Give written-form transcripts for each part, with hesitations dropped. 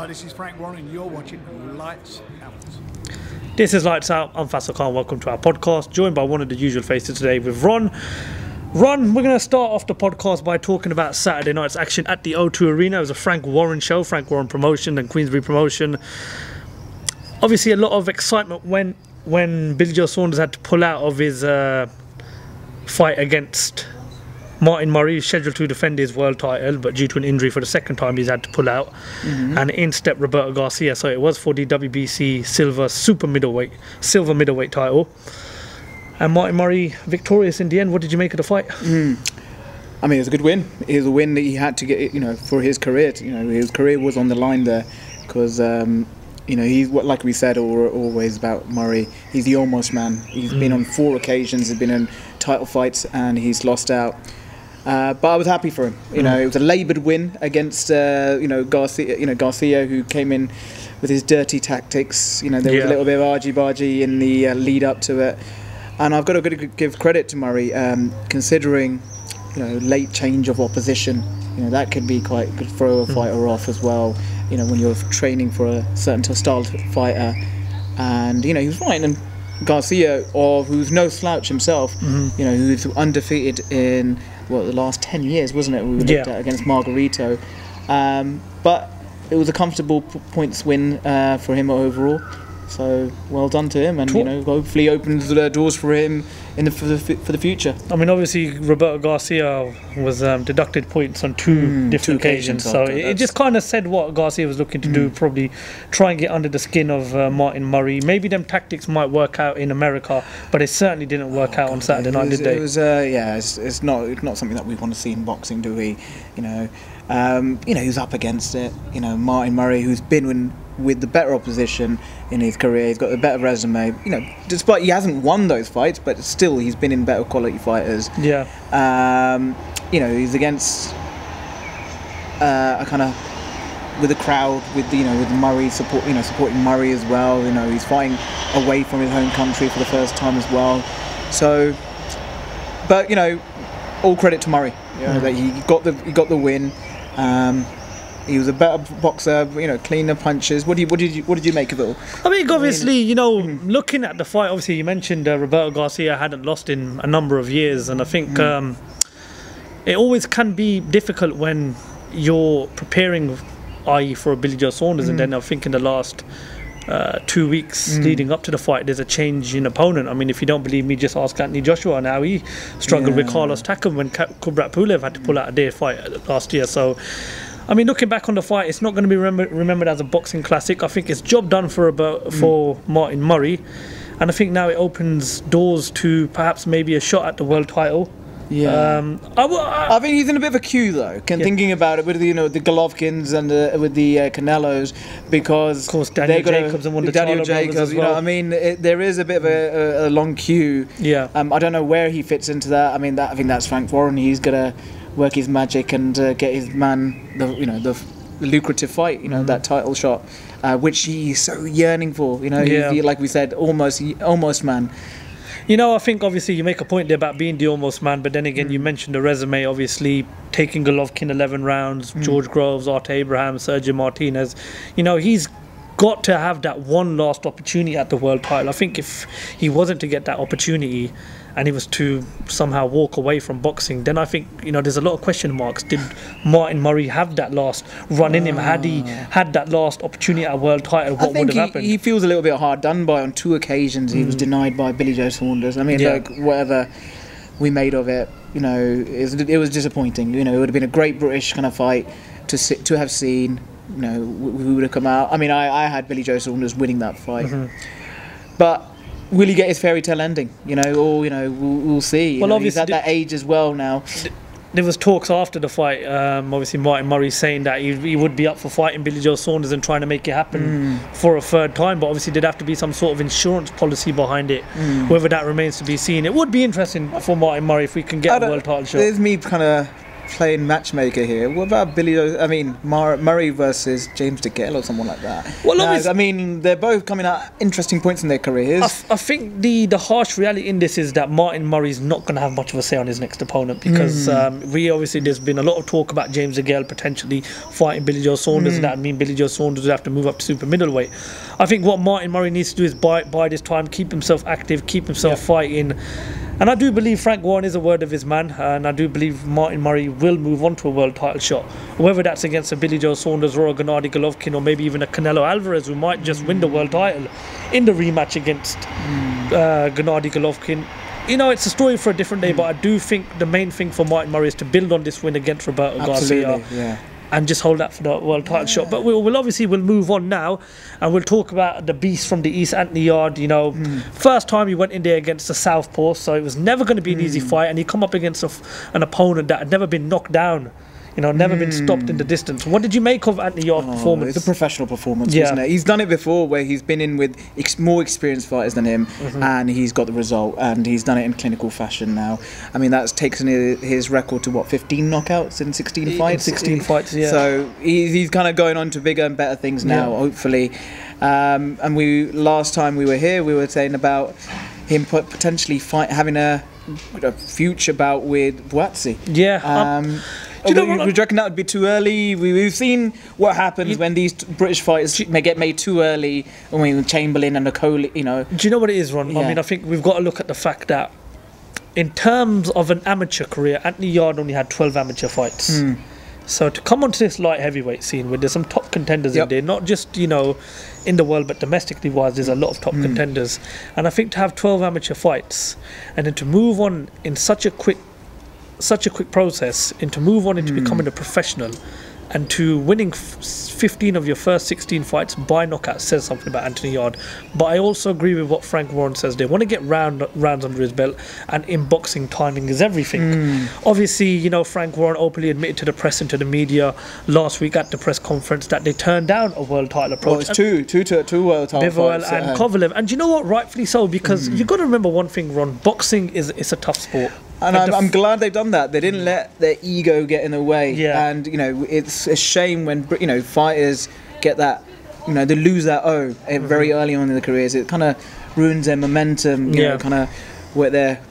Hi, this is Frank Warren and you're watching Lights Out. This is Lights Out. I'm Faisal Khan. Welcome to our podcast, joined by one of the usual faces today with Ron. Ron, we're going to start off the podcast by talking about Saturday night's action at the O2 Arena. It was a Frank Warren show, Frank Warren promotion and Queensbury promotion. Obviously, a lot of excitement when Billy Joe Saunders had to pull out of his fight against Martin Murray, scheduled to defend his world title, but due to an injury for the second time, he's had to pull out. And in stepped Roberto Garcia. So it was for the WBC silver middleweight title. And Martin Murray victorious in the end. What did you make of the fight? I mean, it was a good win. It was a win that he had to get, for his career. His career was on the line there because, he's like we said always about Murray. He's the almost man. He's been on 4 occasions. He's been in title fights and he's lost out. But I was happy for him. It was a laboured win against Garcia, who came in with his dirty tactics. There was a little bit of argy-bargy in the lead up to it, and I've got to give credit to Murray, considering late change of opposition. That could be quite good, throw a fighter off as well. When you're training for a certain style fighter, and he was fighting Garcia, who's no slouch himself. Who's undefeated in the last 10 years, wasn't it? We looked at against Margarito, but it was a comfortable points win for him overall. So well done to him, and hopefully opens the doors for him for the future. I mean, obviously Roberto Garcia was deducted points on two different occasions, so it just kind of said what Garcia was looking to do, probably try and get under the skin of Martin Murray. Maybe them tactics might work out in America, but it certainly didn't work out on Saturday night, did they? It was it's not something that we want to see in boxing, do we? Who's up against it. Martin Murray, who's been with the better opposition in his career. He's got a better resume. Despite he hasn't won those fights, but still he's been in better quality fighters. He's against a kind of with the crowd, with Murray supporting Murray as well. He's fighting away from his home country for the first time as well. So, but all credit to Murray. That he got the win. He was a better boxer, cleaner punches. What did you make of it all? I mean, obviously, looking at the fight, obviously you mentioned Roberto Garcia hadn't lost in a number of years, and I think it always can be difficult when you're preparing, i.e. for a Billy Joe Saunders, and then I think in the last 2 weeks leading up to the fight, there's a change in opponent. I mean, if you don't believe me, just ask Anthony Joshua and how he struggled with Carlos Takam when Kubrat Pulev had to pull out a day fight last year. So, I mean, looking back on the fight, it's not going to be remembered as a boxing classic. I think it's job done for Martin Murray, and I think now it opens doors to perhaps maybe a shot at the world title. I think he's in a bit of a queue though. Thinking about it with the Golovkins and with the Canelos, because of course Daniel Jacobs and one of the Daniel Jacobs as well. There is a bit of a long queue. I don't know where he fits into that. I think that's Frank Warren. He's gonna work his magic and get his man the lucrative fight, that title shot, which he's so yearning for. He's, like we said, almost man. I think obviously you make a point there about being the almost man, but then again you mentioned the resume, obviously taking Golovkin 11 rounds, George Groves, Art Abraham, Sergio Martinez. He's got to have that one last opportunity at the world title. I think if he wasn't to get that opportunity and he was to somehow walk away from boxing, then I think there's a lot of question marks. Did Martin Murray have that last run in him? Had he had that last opportunity at a world title, what would have happened? He feels a little bit hard done by. On 2 occasions he was denied by Billy Joe Saunders. Whatever we made of it, it was disappointing. It would have been a great British kind of fight to have seen. Who would have come out? I had Billy Joe Saunders winning that fight, but will he get his fairy tale ending? We'll see. Well, obviously he's at that age as well now. There was talks after the fight. Obviously, Martin Murray saying that he would be up for fighting Billy Joe Saunders and trying to make it happen for a third time. But obviously, there'd have to be some sort of insurance policy behind it. Whether that remains to be seen. It would be interesting for Martin Murray if we can get a world title shot. There's me kind of playing matchmaker here. What about Murray versus James DeGale or someone like that? Well, I mean, they're both coming at interesting points in their careers. I think the harsh reality in this is that Martin Murray's not going to have much of a say on his next opponent, because there's been a lot of talk about James DeGale potentially fighting Billy Joe Saunders, and that would mean Billy Joe Saunders would have to move up to super middleweight. I think what Martin Murray needs to do is bide his time, keep himself active, keep himself fighting. And I do believe Frank Warren is a word of his man, and I do believe Martin Murray will move on to a world title shot, whether that's against a Billy Joe Saunders or a Gennady Golovkin, or maybe even a Canelo Alvarez, who might just win the world title in the rematch against Gennady Golovkin. You know, it's a story for a different day, but I do think the main thing for Martin Murray is to build on this win against Roberto Garcia. And just hold that for the world title shot. But we'll move on now, and we'll talk about the beast from the East, Anthony Yard. You know, first time he went in there against the Southpaw, so it was never going to be an easy fight, and he come up against an opponent that had never been knocked down. You know, never been stopped in the distance. What did you make of Anthony Yard's performance? It's a professional performance, wasn't it? He's done it before, where he's been in with more experienced fighters than him, and he's got the result, and he's done it in clinical fashion now. I mean, that's taken his record to, 15 knockouts in 16 fights? 16 fights, yeah. So he's kind of going on to bigger and better things now, hopefully. And last time we were here, we were saying about him potentially having a future bout with Buatsi. Yeah. Do you reckon that would be too early? We've seen what happens when these British fighters may get made too early. I mean, Chamberlain and Nicole, you know. Do you know what it is, Ron? Yeah. I mean, I think we've got to look at the fact that in terms of an amateur career, Anthony Yard only had 12 amateur fights. So to come onto this light heavyweight scene where there's some top contenders in there, not just, you know, in the world, but domestically wise, there's a lot of top contenders. And I think to have 12 amateur fights and then to move on in such a quick process, and to move on into becoming a professional, and to winning 15 of your first 16 fights by knockout says something about Anthony Yard. But I also agree with what Frank Warren says. They want to get rounds under his belt, and in boxing, timing is everything. Obviously, you know, Frank Warren openly admitted to the press and to the media last week at the press conference that they turned down a world title approach. Well, it's two world title Bivol fights. And Kovalev. And you know what? Rightfully so, because you've got to remember one thing, Ron. Boxing it's a tough sport. And I'm glad they've done that. They didn't let their ego get in the way. Yeah. And, you know, it's a shame when, you know, fighters get that, you know, they lose that very early on in their careers. It kind of ruins their momentum, you know, kind of what their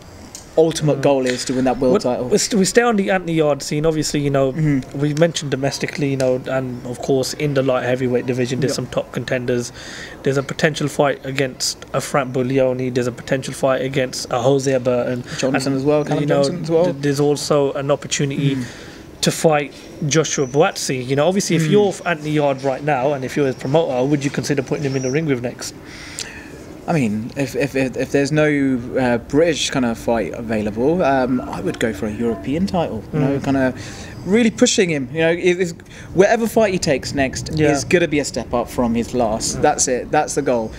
ultimate goal is to win that world title. We stay on the Anthony Yard scene. Obviously, you know, we mentioned domestically, you know, and of course in the light heavyweight division, there's some top contenders. There's a potential fight against a Frank Buglioni. There's a potential fight against a Jose Burton. Johnson as well. Callum Johnson as well. There's also an opportunity to fight Joshua Buatsi. You know, obviously, if you're Anthony Yard right now, and if you're his promoter, would you consider putting him in the ring with next? I mean, if there's no British kind of fight available, I would go for a European title. You know, kind of really pushing him. You know, whatever fight he takes next is going to be a step up from his last. That's it. That's the goal.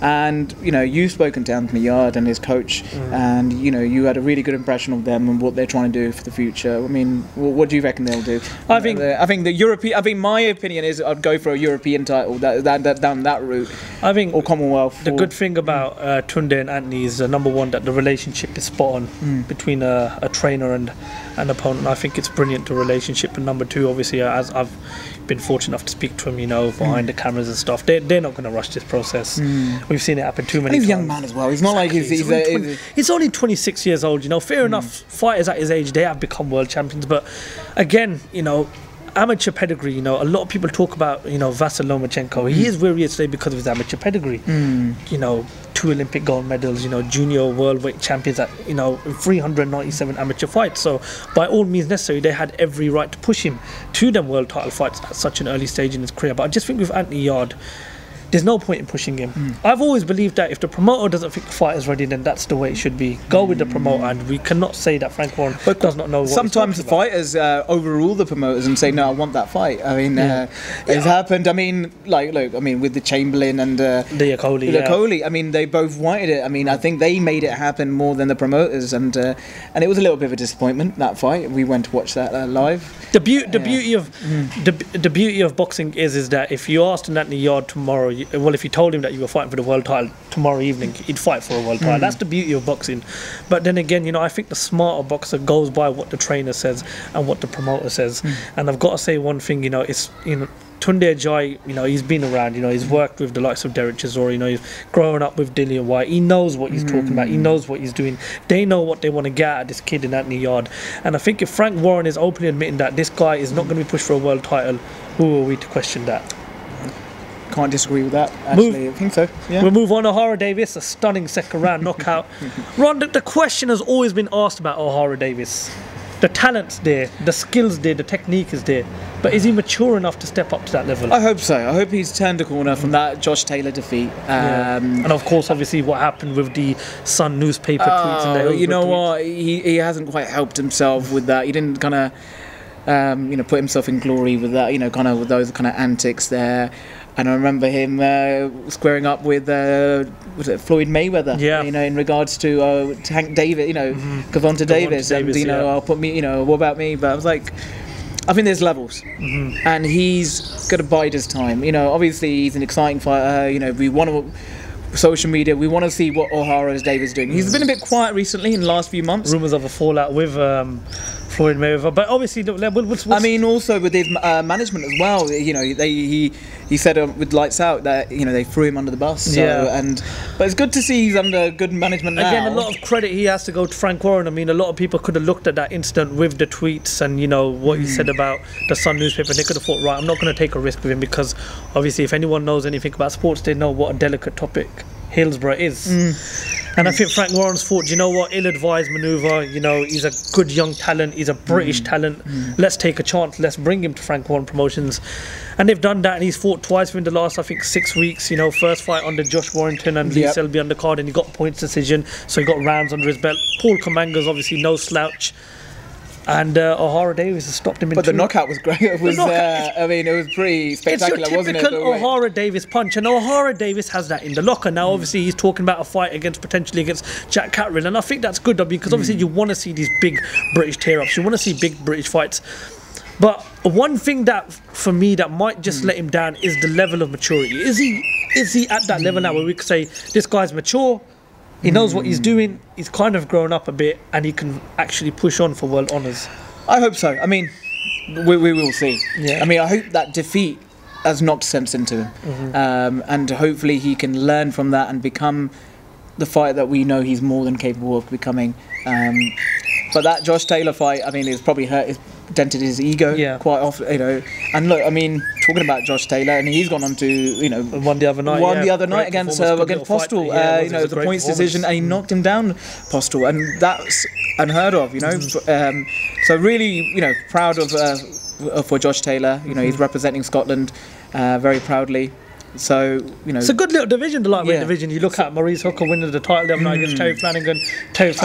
And, you know, you've spoken to Anthony Yard and his coach, and, you know, you had a really good impression of them and what they're trying to do for the future. I mean, what do you reckon they'll do? I think the European. I think my opinion is I'd go for a European title down that route. I think, or Commonwealth. The good thing about Tunde and Anthony is number one, that the relationship is spot on between a trainer and an opponent. I think it's brilliant, the relationship. And number two, obviously, as I've been fortunate enough to speak to him, you know, behind the cameras and stuff, they're not going to rush this process. We've seen it happen too many times. He's a young man as well. He's not like he's only 26 years old. You know, fair enough. Fighters at his age, they have become world champions. But again, you know, amateur pedigree. You know, a lot of people talk about, you know, Vasyl Lomachenko. He is where he is today because of his amateur pedigree. You know, 2 Olympic gold medals. You know, junior world weight champions at, you know, 397 amateur fights. So by all means necessary, they had every right to push him to them world title fights at such an early stage in his career. But I just think with Anthony Yard, there's no point in pushing him. I've always believed that if the promoter doesn't think the fight is ready, then that's the way it should be. Go with the promoter, and we cannot say that Frank Warren does not know what sometimes the fighters overrule the promoters and say, no, I want that fight. I mean, it's happened. I mean, look, I mean, with the Chamberlain and the Okoli, I mean, they both wanted it. I mean, I think they made it happen more than the promoters, and it was a little bit of a disappointment, that fight. We went to watch that live. The beauty of boxing is that if you asked Anthony Yard tomorrow, well, if you told him that you were fighting for the world title tomorrow evening, he'd fight for a world title. That's the beauty of boxing. But then again, you know, I think the smarter boxer goes by what the trainer says and what the promoter says. And I've got to say one thing, you know, it's, you know, Tunde Ajayi, you know, he's been around, you know, he's worked with the likes of Derek Chisora, you know, he's grown up with Dillian White. He knows what he's talking about. He knows what he's doing. They know what they want to get out of this kid in Anthony Yard. And I think if Frank Warren is openly admitting that this guy is not going to be pushed for a world title, who are we to question that? Can't disagree with that, actually. I think so, yeah. We'll move on. O'Hara Davis, a stunning second round knockout. Ron, the question has always been asked about O'Hara Davis. The talent's there, the skill's there, the technique is there. But is he mature enough to step up to that level? I hope so. I hope he's turned a corner from that Josh Taylor defeat. And of course, obviously, what happened with the Sun newspaper tweets and the you know tweets. what? He hasn't quite helped himself with that. He didn't kind of, you know, put himself in glory with that, you know, kind of with those kind of antics there. And I remember him squaring up with was it Floyd Mayweather? Yeah. You know, in regards to Tank Davis, you know, Gervonta Davis, and you know, I'll put me, you know, what about me? But I was like, I think there's levels, and he's got to bide his time. You know, obviously he's an exciting fighter. You know, we want to. Social media, we want to see what O'Hara Davis is doing. He's been a bit quiet recently in the last few months. Rumours of a fallout with Floyd Mayweather, but obviously, I mean, also with his management as well. You know, he said with Lights Out that, you know, they threw him under the bus. So, but it's good to see he's under good management now. Again, a lot of credit he has to go to Frank Warren. I mean, a lot of people could have looked at that incident with the tweets and, you know, what he said about the Sun newspaper. They could have thought, right, I'm not going to take a risk with him, because obviously, if anyone knows anything about sports, they know what a delicate topic Hillsborough is. And I think Frank Warren's thought, you know what, ill-advised manoeuvre, you know, he's a good young talent, he's a British talent, let's take a chance, let's bring him to Frank Warren Promotions. And they've done that, and he's fought twice within the last, I think, 6 weeks, you know, first fight under Josh Warrington and Lee Selby undercard, and he got points decision, so he got rounds under his belt. Paul Kamanga's obviously no slouch. And O'Hara Davis has stopped him in But the knockout was great. It was, I mean, it was pretty spectacular, wasn't it? It's your typical O'Hara Davis punch, and O'Hara Davis has that in the locker. Now, obviously, he's talking about a fight potentially against Jack Catterall, and I think that's good, because obviously you want to see these big British tear-ups. You want to see big British fights. But one thing that, for me, that might just let him down is the level of maturity. Is he at that level now where we could say, this guy's mature, he knows what he's doing, he's kind of grown up a bit, and he can actually push on for world honours? I hope so. I mean, we will see. Yeah. I mean, I hope that defeat has knocked sense into him. And hopefully he can learn from that and become the fighter that we know he's more than capable of becoming. But that Josh Taylor fight, I mean, it's probably dented his ego quite often, you know. And look, I mean, talking about Josh Taylor, and he's gone on to, you know, won the other night against Postal, you know, the points decision, and he knocked him down, Postal, and that's unheard of, you know. So really, you know, proud of for Josh Taylor. You know, he's representing Scotland very proudly. So, you know, it's a good little division, the lightweight division. You look at Maurice Hooker winning the title the other night against Terry Flanagan.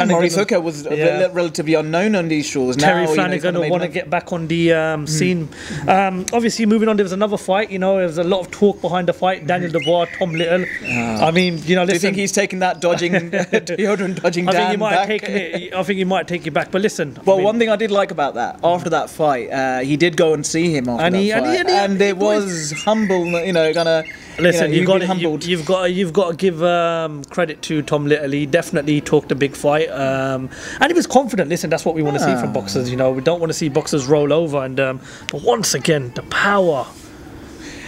Maurice Hooker was relatively unknown on these shores. Terry now, Flanagan will want to get back on the scene. Obviously, moving on, there was another fight. You know, there was a lot of talk behind the fight. Daniel Dubois, Tom Little. I mean, you know, listen, do you think he's taking that deodorant dodging I down think he might back? have taken it. I think he might take it back. But listen, well, I mean, one thing I did like about that, after that fight, he did go and see him after that fight, and it was humble. You know, gonna. Listen, you know, you've got to give credit to Tom Little. He definitely talked a big fight, and he was confident. Listen, that's what we want to see from boxers. You know, we don't want to see boxers roll over. And but once again, the power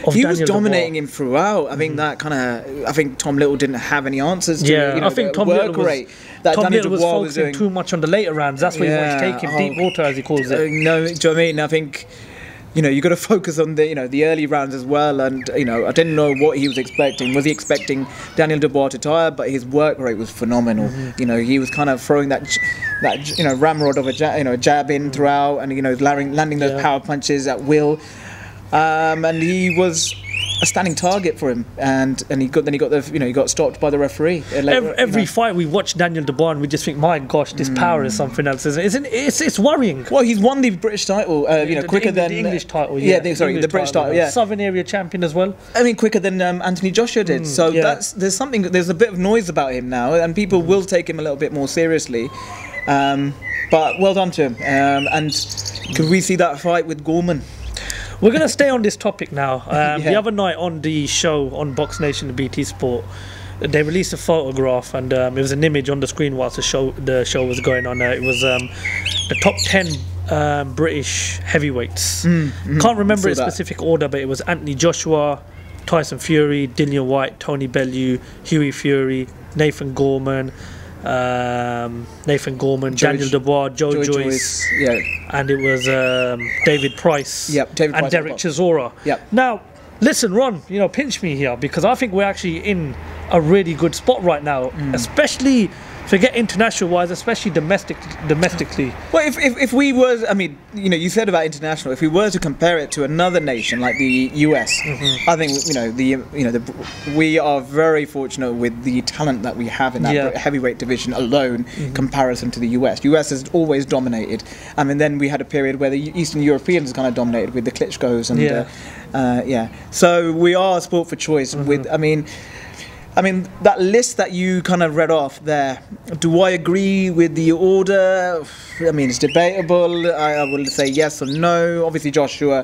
of he Daniel was dominating Dubois. him throughout. I think that kind of. I think Tom Little didn't have any answers to. Yeah, you know, I think Tom work Little rate that Tom Daniel Little was Dubois focusing doing too much on the later rounds. That's what he wanted to take him deep water, as he calls it. No, do you know what I mean? I think. You know, you got to focus on the early rounds as well. And you know, I didn't know what he was expecting. Was he expecting Daniel Dubois to tire? But his work rate was phenomenal. You know, he was kind of throwing that ramrod of a jab in throughout, and you know, landing those power punches at will. And he was a standing target for him, and he got stopped by the referee. Every fight we watch Daniel Dubois, and we just think, my gosh, this power is something else, isn't it? It's worrying. Well, he's won the British title, quicker than the English title. The British title. Yeah, Southern Area champion as well. I mean, quicker than Anthony Joshua did. So there's a bit of noise about him now, and people will take him a little bit more seriously. But well done to him. And could we see that fight with Gorman? We're going to stay on this topic now. The Yeah. other night on the show on Box Nation and BT Sport, they released a photograph, and it was an image on the screen whilst the show was going on. It was the top 10 British heavyweights. Can't remember its specific order, but it was Anthony Joshua, Tyson Fury, Dillian Whyte, Tony Bellew, Hughie Fury, Nathan Gorman, Daniel Dubois, Joe Joyce, yeah, and it was David Price, David and Price Derek Chisora. Now, listen, Ron, pinch me here, because I think we're actually in a really good spot right now, especially. Forget international wise, especially domestically. Well, if we were, I mean, you said about international. If we were to compare it to another nation like the US, I think we are very fortunate with the talent that we have in that heavyweight division alone, in comparison to the US. US has always dominated. I mean, then we had a period where the Eastern Europeans kind of dominated with the Klitschko's and So we are sport for choice. With I mean, that list that you kind of read off there, do I agree with the order? I mean, it's debatable. I will say yes or no. Obviously, Joshua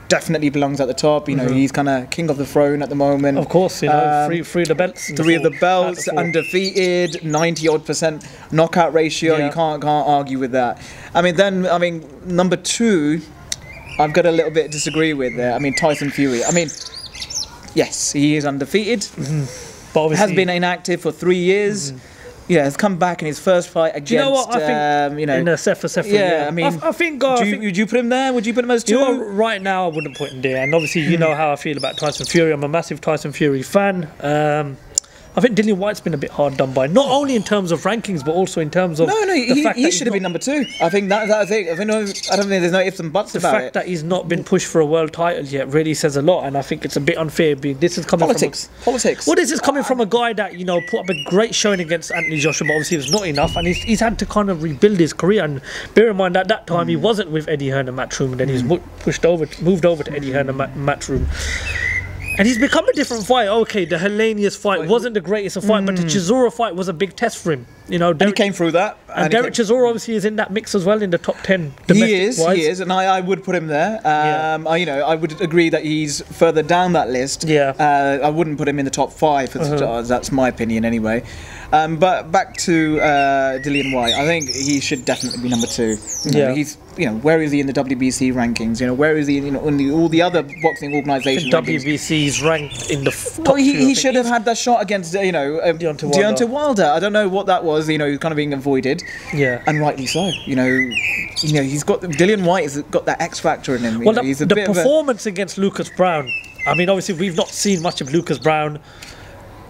definitely belongs at the top. He's kind of king of the throne at the moment. Of course, three of the belts. Three of the belts, undefeated, 90-odd% knockout ratio. You can't argue with that. Number 2, I've got a little bit disagree with there. Tyson Fury. Yes, he is undefeated. But has been inactive for 3 years. Has come back in his first fight against. Do you know what I think? In a Sefer. I think. Would you put him there? Would you put him as 2? Right now, I wouldn't put him there. And obviously, you know how I feel about Tyson Fury. I'm a massive Tyson Fury fan. I think Dillian Whyte's been a bit hard done by, not only in terms of rankings, but also in terms of he should have been number 2. I think that's it. I don't think there's no ifs and buts about it. The fact that he's not been pushed for a world title yet really says a lot, and I think it's a bit unfair. This is coming politics. Well, this is coming from a guy that put up a great showing against Anthony Joshua, but obviously it was not enough, and he's had to kind of rebuild his career. And bear in mind at that time he wasn't with Eddie Hearn and Matchroom, and then he's moved over to Eddie Hearn and Matchroom. And he's become a different fighter. Okay, the Hellenius fight wasn't the greatest of fight, but the Chisora fight was a big test for him. And he came through that. And Derek Chisora obviously is in that mix as well, in the top 10 domestic-wise. He is, and I would put him there. I would agree that he's further down that list. I wouldn't put him in the top 5. That's my opinion anyway. But back to Dillian Whyte, I think he should definitely be number 2. He's where is he in the WBC rankings? Where is he in all the other boxing organisations? WBC's ranked in the top 2. He should have had that shot against Deontay Wilder. I don't know what that was. He's kind of being avoided. And rightly so. He's got Dillian Whyte has got that X factor in him. Well, the performance against Lucas Brown. Obviously we've not seen much of Lucas Brown.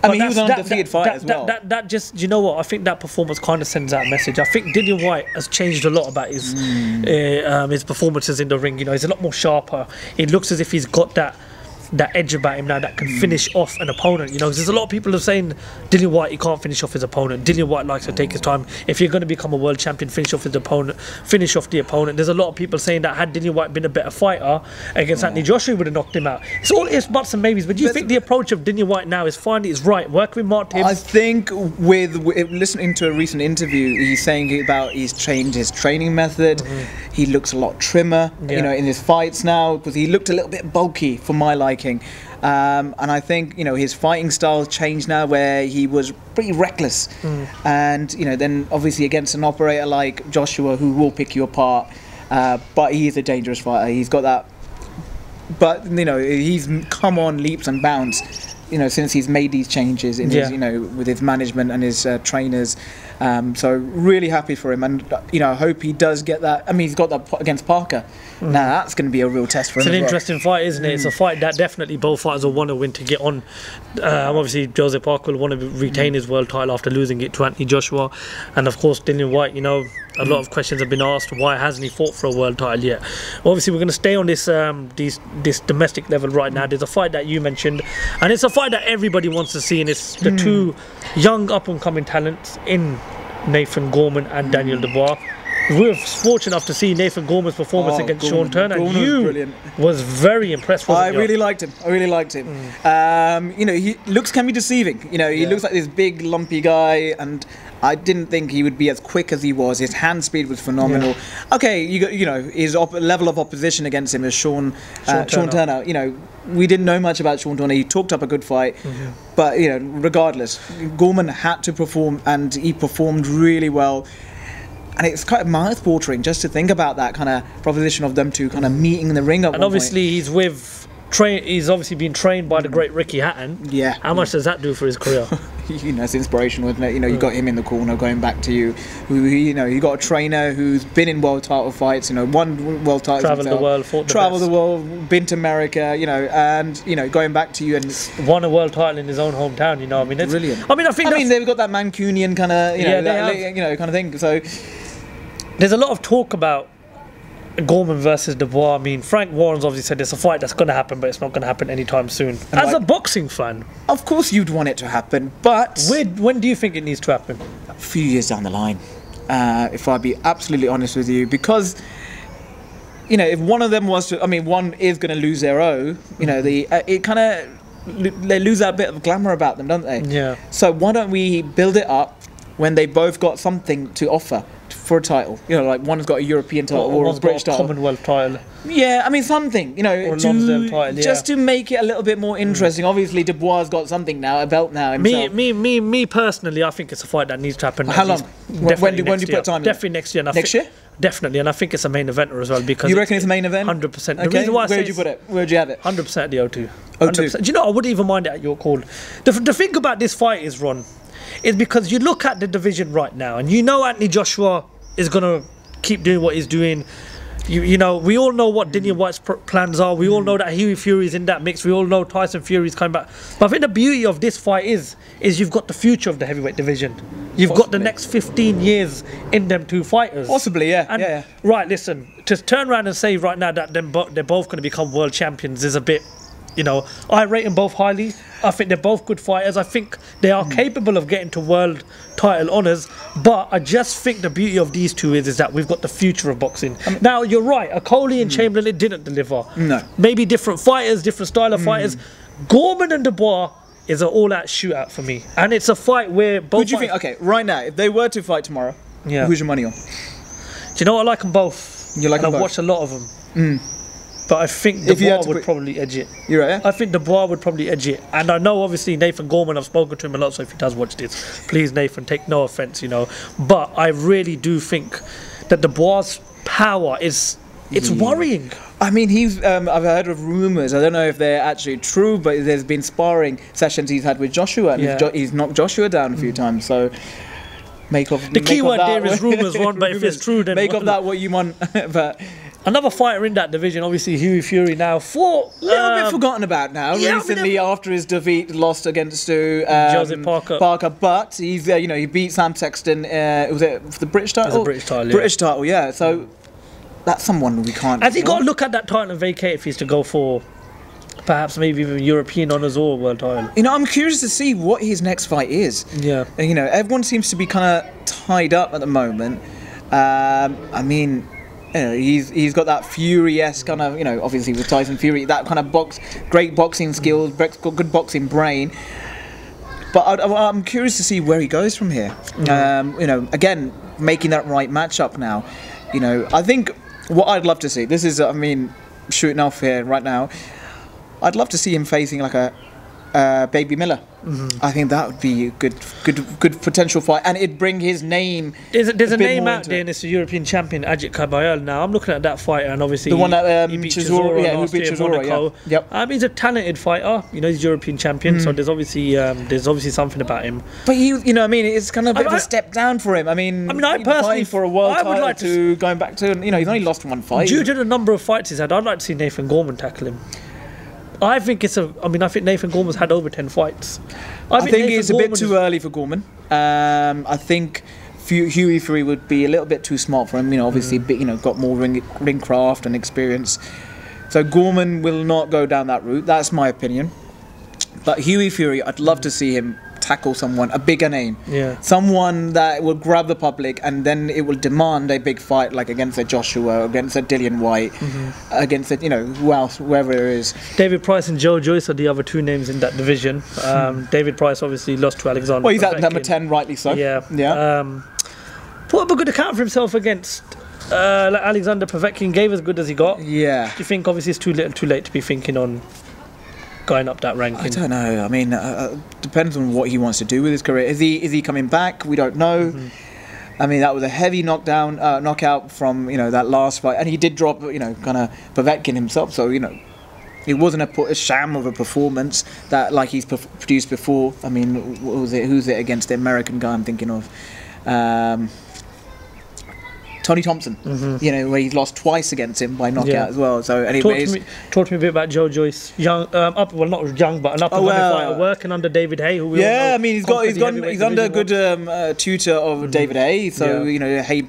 He was an undefeated fight as well. That just, you know what? I think that performance kind of sends out a message. I think Dillian Whyte has changed a lot about his performances in the ring. He's a lot more sharper. It looks as if he's got that edge about him now that can finish off an opponent. There's a lot of people who are saying Dillian Whyte, he can't finish off his opponent. Dillian Whyte likes to take his time. If you're going to become a world champion, finish off the opponent. There's a lot of people saying that had Dillian Whyte been a better fighter against Anthony Joshua, he would have knocked him out. It's all ifs, buts and maybes. But do you think the approach of Dillian Whyte now is finally right? Work with Mark Tibbs? I think with listening to a recent interview, he's saying about he's changed his training method. He looks a lot trimmer, in his fights now, because he looked a little bit bulky for my liking. And I think his fighting style changed now, where he was pretty reckless, and then obviously against an operator like Joshua, who will pick you apart, but he is a dangerous fighter. He's got that, but he's come on leaps and bounds. Since he's made these changes in his, with his management and his trainers. So really happy for him, and I hope he does get that. He's got that against Parker. Now that's going to be a real test for him. It's an interesting fight, isn't it? It's a fight that definitely both fighters will want to win to get on. Obviously, Jose Parker will want to retain his world title after losing it to Anthony Joshua, and of course Dillian Whyte. A lot of questions have been asked. Why hasn't he fought for a world title yet? Obviously, we're going to stay on this this domestic level right now. There's a fight that you mentioned, and it's a fight that everybody wants to see, and it's the two young up-and-coming talents in Nathan Gorman and Daniel Dubois. We were fortunate enough to see Nathan Gorman's performance against Sean Turner, and you was very impressed. I really liked him. He looks can be deceiving. He looks like this big lumpy guy, and I didn't think he would be as quick as he was. His hand speed was phenomenal. Okay, his level of opposition against him is Sean Turner. You know, we didn't know much about Sean Turner. He talked up a good fight, but regardless, Gorman had to perform, and he performed really well. And it's kind of mouth-watering just to think about that kind of proposition of them two kind of meeting in the ring at and one obviously point. he's obviously been trained by the great Ricky Hatton. Yeah. How much does that do for his career? It's inspirational, isn't it? You got him in the corner going back to you. You got a trainer who's been in world title fights, won world titles. Travelled the world, the world, been to America, and going back to you and won a world title in his own hometown. It's brilliant. I think they've got that Mancunian kind of, kind of thing. So there's a lot of talk about Gorman versus Dubois. I mean, Frank Warren's obviously said it's a fight that's going to happen, but it's not going to happen anytime soon. As a boxing fan, of course you'd want it to happen, but when do you think it needs to happen? A few years down the line, if I'd be absolutely honest with you, because if one of them was to, one is going to lose their own, it kind of, they lose that bit of glamour about them, don't they? Yeah. So why don't we build it up when they both got something to offer for a title? Like one's got a European title or a British title, Commonwealth title. Yeah, something, or a title, just to make it a little bit more interesting. Obviously, Dubois has got something now, a belt now himself. Me personally, I think it's a fight that needs to happen. How long? When do you put time? Definitely next year. Next year? Definitely, and I think it's a main eventer as well. Because you reckon it's a main event? 100%. Okay. Where'd you put it? Where'd you have it? 100% at the O2. 0-2. Do you know? I wouldn't even mind it at your call. The thing about this fight is, Ron, is because you look at the division right now, and Anthony Joshua is going to keep doing what he's doing. We all know what Dillian White's plans are. We all know that Hughie Fury's in that mix. We all know Tyson Fury's coming back. But I think the beauty of this fight is you've got the future of the heavyweight division. You've got the next 15 years in them two fighters. Possibly, yeah. And right, listen, to turn around and say right now that they're both going to become world champions is a bit... I rate them both highly. I think they're both good fighters. I think they are capable of getting to world title honours. But I just think the beauty of these two is that we've got the future of boxing. Now, you're right. Okolie and Chamberlain, it didn't deliver. No. Maybe different fighters, different style of fighters. Gorman and Dubois is an all-out shootout for me. And it's a fight where both... Who do you think... Okay, right now, if they were to fight tomorrow, who's your money on? Do you know what? I like them both. You like them both? I've watched a lot of them. But I think Dubois would probably edge it. You're right, yeah? I think Dubois would probably edge it. And I know, obviously, Nathan Gorman, I've spoken to him a lot, so if he does watch this, please, Nathan, take no offence, But I really do think that Dubois' power it's worrying. I mean, I've heard of rumours, I don't know if they're actually true, but there's been sparring sessions he's had with Joshua, and he's knocked Joshua down a few times, so... The key word there is rumours, Ron, but if it's true, then... Make of that what you want, but... Another fighter in that division, obviously Hughie Fury now fought... A little bit forgotten about now. Recently, after his defeat, lost against Joseph Parker, but he's he beat Sam Sexton. Was it for the British title? It was a British title. British title, yeah. So that's someone we can't. Has he got to look at that title and vacate if he's to go for perhaps maybe even European honours or world title? I'm curious to see what his next fight is. Yeah. And, everyone seems to be kind of tied up at the moment. I mean. He's got that Fury-esque kind of, obviously with Tyson Fury, that kind of great boxing skills, good boxing brain. But I'm curious to see where he goes from here. Again, making that right matchup now. I think what I'd love to see, this is, shooting off here right now, I'd love to see him facing like a Baby Miller. I think that would be a good potential fight, and it'd bring his name. There's a name out there, and it's the European champion Ajit Kabayel. Now I'm looking at that fighter, and obviously the one that he beat Chisora, last year in Monaco. Yep. He's a talented fighter. He's European champion, so there's obviously something about him. But it's kind of a bit of a step down for him. I personally for a world title like to going back to, he's only lost one fight. Due to the number of fights he's had, I'd like to see Nathan Gorman tackle him. I think Nathan Gorman's had over 10 fights. I think it's a bit too early for Gorman. I think Hughie Fury would be a little bit too smart for him. Obviously, got more ring craft and experience. So Gorman will not go down that route. That's my opinion. But Hughie Fury, I'd love to see him tackle someone, a bigger name, someone that will grab the public, and then it will demand a big fight, like against a Joshua, against a Dillian White, against a, who else, whoever it is. David Price and Joe Joyce are the other two names in that division. David Price obviously lost to Alexander. Well, he's at number 10, rightly so. Put up a good account for himself against Alexander Povetkin. Gave as good as he got. Yeah. Do you think obviously it's too little, too late to be thinking on going up that ranking? I don't know. I mean, depends on what he wants to do with his career. Is he coming back? We don't know. I mean, that was a heavy knockout from that last fight, and he did drop kind of Povetkin himself. So it wasn't a sham of a performance that like he's produced before. I mean, what was it? Who's it against the American guy I'm thinking of? Tony Thompson, where he's lost twice against him by knockout as well. So, anyways, talk to me a bit about Joe Joyce, young, not young, but an up and coming fighter, working under David Hay. Who we all know, I mean, he's under a good tutor of David Hay. So Hay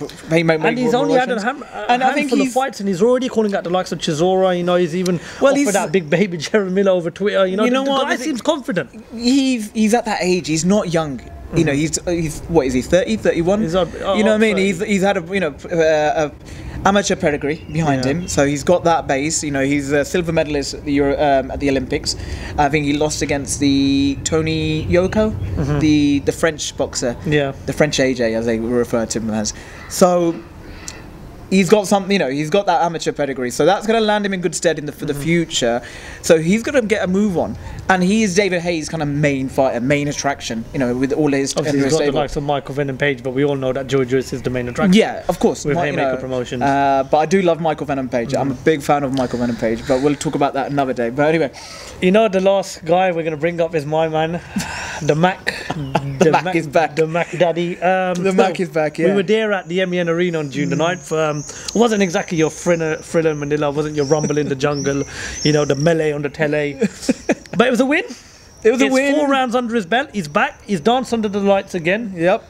and he's only had a handful of fights, and he's already calling out the likes of Chisora. He's even offered that big baby Jeremy Miller over Twitter. The guy seems confident. He's at that age. He's not young. He's what is he, 30, 31? He's what I mean? He's had a amateur pedigree behind him, so he's got that base. He's a silver medalist at the Olympics. I think he lost against the Tony Yoko, the French boxer, the French AJ as they refer to him as. So he's got something, he's got that amateur pedigree, so that's going to land him in good stead for the future. So he's going to get a move on, and he is David Hayes' kind of main fighter, main attraction. With all his. Obviously, he's got the likes of Michael Venom Page, but we all know that Joe Joyce is the main attraction. Yeah, of course. With Haymaker Promotions. But I do love Michael Venom Page. I'm a big fan of Michael Venom Page, but we'll talk about that another day. But anyway, the last guy we're going to bring up is my man, the Mac. The Mac is back. The Mac Daddy. The Mac is back. Yeah. We were there at the MEN Arena on June the 9th. It wasn't exactly your Thriller Manila, wasn't your Rumble in the Jungle, the melee on the tele. But it was a win. It was a win. 4 rounds under his belt. He's back. He's danced under the lights again. Yep.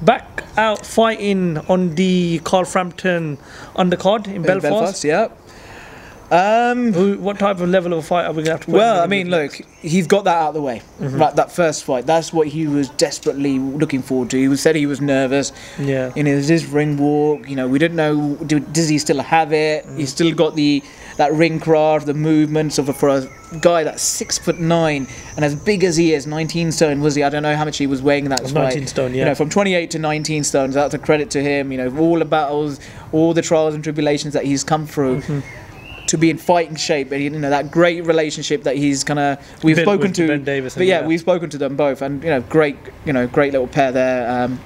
Back out fighting on the Carl Frampton undercard in Belfast. Yep. What type of level of a fight are we going to have to put Well, I mean, look, he's got that out of the way. Right, that first fight, that's what he was desperately looking forward to. He said he was nervous. Yeah. There's this ring walk. We didn't know, does he still have it? He's still got that ring craft, the movements for a guy that's 6'9" and as big as he is, 19 stone was he? I don't know how much he was weighing in that fight. 19 stone, yeah. From 28 to 19 stone. So that's a credit to him. All the battles, all the trials and tribulations that he's come through. To be in fighting shape, and that great relationship that he's we've spoken to Ben Davis, but we've spoken to them both, and great little pair there, and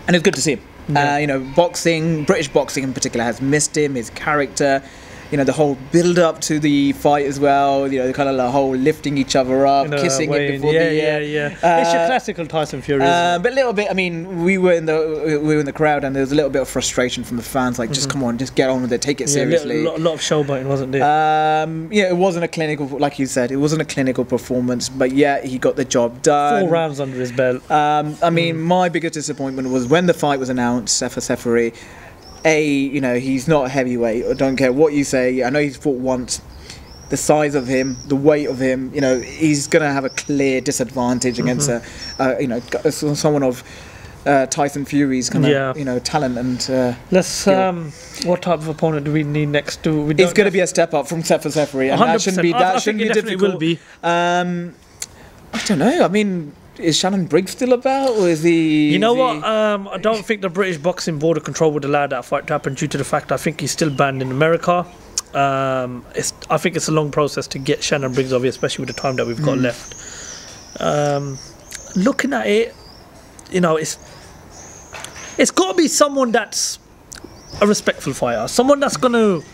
it's good to see him. Boxing, British boxing in particular, has missed him, his character. The whole build up to the fight as well. Kind of the whole lifting each other up, kissing it before it's your classical Tyson Fury. But a little bit. I mean, we were in the crowd, and there was a little bit of frustration from the fans. Like, just come on, just get on with it, take it seriously. A lot of showboating, wasn't there? It wasn't a clinical, like you said, it wasn't a clinical performance. But he got the job done. 4 rounds under his belt. I mean, my biggest disappointment was when the fight was announced. Seferi. He's not a heavyweight. I don't care what you say. I know he's fought once. The size of him, the weight of him, he's going to have a clear disadvantage against someone of Tyson Fury's kind of talent and. Let's. What type of opponent do we need next? It's going to be a step up from Seferi, and that shouldn't be. That shouldn't be difficult. Will be. I don't know. I mean. Is Shannon Briggs still about, or is he? I don't think the British Boxing Board of Control would allow that fight to happen due to the fact I think he's still banned in America. I think it's a long process to get Shannon Briggs over here, especially with the time that we've got left. Looking at it, it's got to be someone that's a respectful fighter, someone that's going to.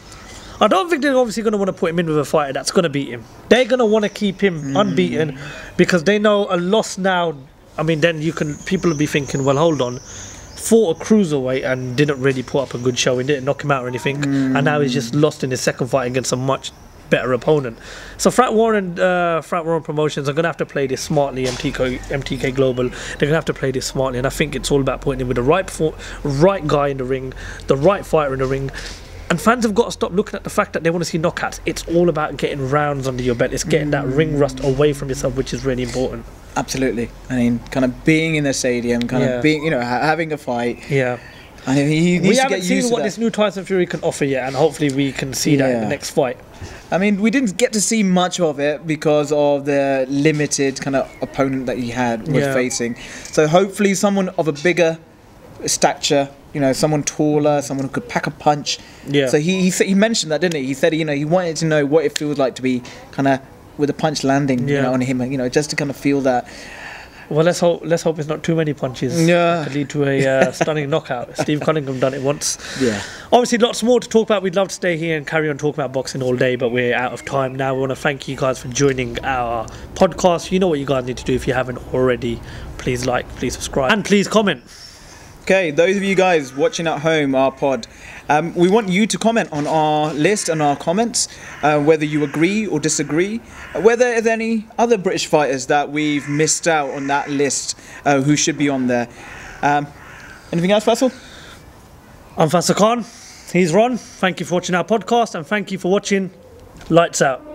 I don't think they're obviously going to want to put him in with a fighter that's going to beat him. They're going to want to keep him unbeaten because they know a loss now. I mean, then people will be thinking, well, hold on, fought a cruiserweight and didn't really put up a good showing, didn't knock him out or anything, and now he's just lost in his second fight against a much better opponent. So Frank Warren Promotions are going to have to play this smartly. MTK Global, they're going to have to play this smartly, and I think it's all about putting him with the right guy in the ring, the right fighter in the ring. And fans have got to stop looking at the fact that they want to see knockouts. It's all about getting rounds under your belt. It's getting that ring rust away from yourself, which is really important. Absolutely. I mean, kind of being in the stadium, kind of being, having a fight. Yeah. I mean, he needs We to haven't get seen used to what that. this new Tyson Fury can offer yet, and hopefully we can see that in the next fight. I mean, we didn't get to see much of it because of the limited kind of opponent that he was facing. So hopefully someone of a bigger stature, someone taller, someone who could pack a punch. Yeah. So he mentioned that, didn't he? He said, he wanted to know what it feels like to be kind of with a punch landing on him, just to kind of feel that. Well, let's hope it's not too many punches. Yeah. Could lead to a stunning knockout. Steve Cunningham done it once. Yeah. Obviously, lots more to talk about. We'd love to stay here and carry on talking about boxing all day, but we're out of time now. We want to thank you guys for joining our podcast. You know what you guys need to do if you haven't already. Please like, please subscribe, and please comment. Okay, those of you guys watching at home, our pod, we want you to comment on our list and our comments, whether you agree or disagree, whether there's any other British fighters that we've missed out on that list who should be on there. Anything else, Faisal? I'm Faisal Khan. He's Ron. Thank you for watching our podcast, and thank you for watching Lights Out.